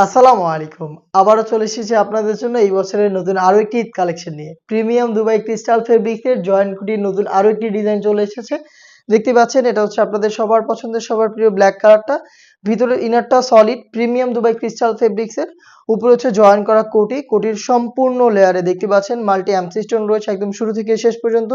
আসসালামু আলাইকুম। আবারও চলে এসেছি আপনাদের জন্য এই বছরের নতুন আরো একটি ঈদ কালেকশন নিয়ে। প্রিমিয়াম দুবাই ক্রিস্টাল ফেব্রিক্সের জয়েন্ট কুটির নতুন আরো একটি ডিজাইন চলে এসেছে। দেখতে পাচ্ছেন এটা হচ্ছে আপনাদের সবার পছন্দের সবার প্রিয় ব্ল্যাক কালারটা। ভিতরের ইনারটা সলিড প্রিমিয়াম দুবাই ক্রিস্টাল ফেব্রিক্সের। উপরে হচ্ছে জয়েন করা কোটি। কোটির সম্পূর্ণ লেয়ারে দেখতে পাচ্ছেন মাল্টি এমসি স্টোন রয়েছে একদম শুরু থেকে শেষ পর্যন্ত,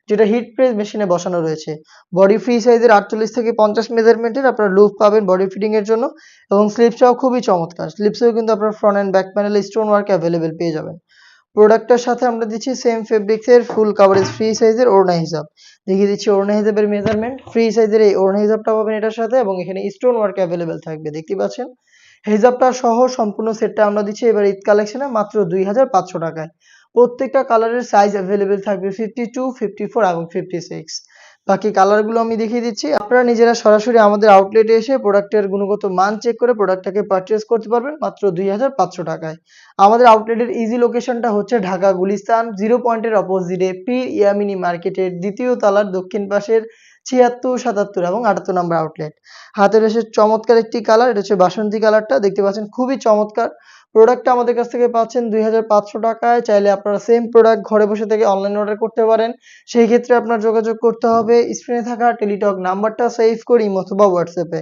যেটা হিট প্রেস মেশিনে বসানো রয়েছে। বডি ফ্রি সাইজের ৪৮ থেকে ৫০ মেজারমেন্টের আপনারা লুপ পাবেন বডি ফিটিং এর জন্য। এবং স্লিপসটাও খুবই চমৎকার। স্লিপসেও কিন্তু আপনার ফ্রন্ট অ্যান্ড ব্যাক প্যানেলে স্টোন ওয়ার্ক এভেলেবেল পেয়ে যাবেন। প্রোডাক্টটার সাথে আমরা দিচ্ছি সেম ফেব্রিক্সের ফুল কাভারেজ ফ্রি সাইজের ওড়না হিসাব। দেখিয়ে দিচ্ছি ওড়না হিসাবের মেজারমেন্ট। ফ্রি সাইজের এই ওড়না হিসাবটা পাবেন এটার সাথে এবং এখানে স্টোন ওয়ার্ক এভেলেবেল থাকবে। দেখতে পাচ্ছেন? হিজাবটা সহ সম্পূর্ণ সেটটা আমরা দিচ্ছি এবার ঈদ কালেকশনে মাত্র ২৫০০ টাকায়। প্রত্যেকটা কালারের সাইজ এভেলেবেল থাকবে 52, 54 এবং 56। বাকি কালারগুলো আমি দেখিয়ে দিচ্ছি। আপনারা নিজেরা সরাসরি আমাদের আউটলেটে এসে প্রোডাক্টের গুণগত মান চেক করে প্রোডাক্টটাকে পারচেজ করতে পারবেন মাত্র ২৫০০ টাকায়। আমাদের আউটলেটের ইজি লোকেশনটা হচ্ছে ঢাকা গুলিস্তান 0 পয়েন্টের অপোজিটে পীর ইয়ামিনী মার্কেটের ২য় তলার দক্ষিণ পাশের ৭৬, ৭৭ এবং ৭৮ নম্বর আউটলেট। হাতে রয়েছে চমৎকার একটি কালার, এটা হচ্ছে বাসন্তী কালারটা। দেখতে পাচ্ছেন খুবই চমৎকার। প্রোডাক্টটা আমাদের কাছ থেকে পাচ্ছেন ২৫০০ টাকায়। চাইলে আপনারা সেম প্রোডাক্ট ঘরে বসে থেকে অনলাইন অর্ডার করতে পারেন। সেই ক্ষেত্রে আপনার যোগাযোগ করতে হবে স্ক্রিনে থাকা টেলিটক নাম্বারটা সেভ করে ইমো অথবা হোয়াটসঅ্যাপে।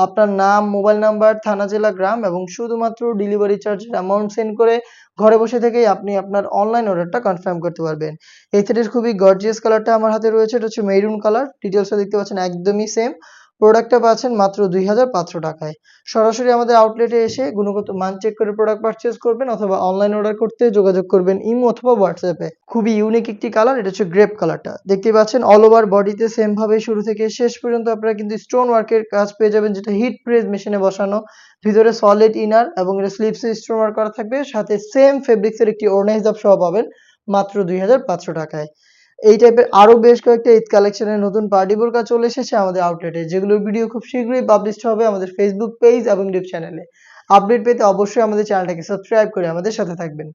আপনার নাম, মোবাইল নাম্বার, থানা, জেলা, গ্রাম এবং শুধুমাত্র ডেলিভারি চার্জের অ্যামাউন্ট সেন্ড করে ঘরে বসে থেকেই আপনি আপনার অনলাইন অর্ডারটা কনফার্ম করতে পারবেন। এই সেটের খুবই গর্জিয়াস কালারটা আমার হাতে রয়েছে। এটা হচ্ছে মেরুন কালার। ডিটেইলসটা দেখতে পাচ্ছেন একদমই সেম। প্রোডাক্টটা পাচ্ছেন মাত্র ২৫০০ টাকায়। সরাসরি আমাদের আউটলেটে এসে গুণগত মান চেক করে প্রোডাক্ট পারচেজ করবেন অথবা অনলাইন অর্ডার করতে যোগাযোগ করবেন ইমো অথবা হোয়াটসঅ্যাপে। খুবই ইউনিক একটি কালার, এটা হচ্ছে গ্রেপ কালারটা। দেখতেই পাচ্ছেন অল ওভার বডিতে সেম ভাবে শুরু থেকে শেষ পর্যন্ত আপনারা কিন্তু স্টোন ওয়ার্কের কাজ পেয়ে যাবেন, যেটা হিট প্রেস মেশিনে বসানো। ভিতরে সলিড ইনার এবং এটা স্লিপসে স্টোন ওয়ার্ক করা থাকবে। সাথে সেম ফেব্রিক্সের একটি ওড়না হিজাব সহ পাবেন মাত্র ২৫০০ টাকায়। এই টাইপের আরো বেশ কয়েকটা ঈদ কালেকশনের নতুন পার্টি বোরকা চলে এসেছে আমাদের আউটলেটে, যেগুলোর ভিডিও খুব শীঘ্রই পাবলিশড হবে আমাদের ফেসবুক পেজ এবং ইউটিউব চ্যানেলে। আপডেট পেতে অবশ্যই আমাদের চ্যানেলটাকে সাবস্ক্রাইব করে আমাদের সাথে থাকবেন।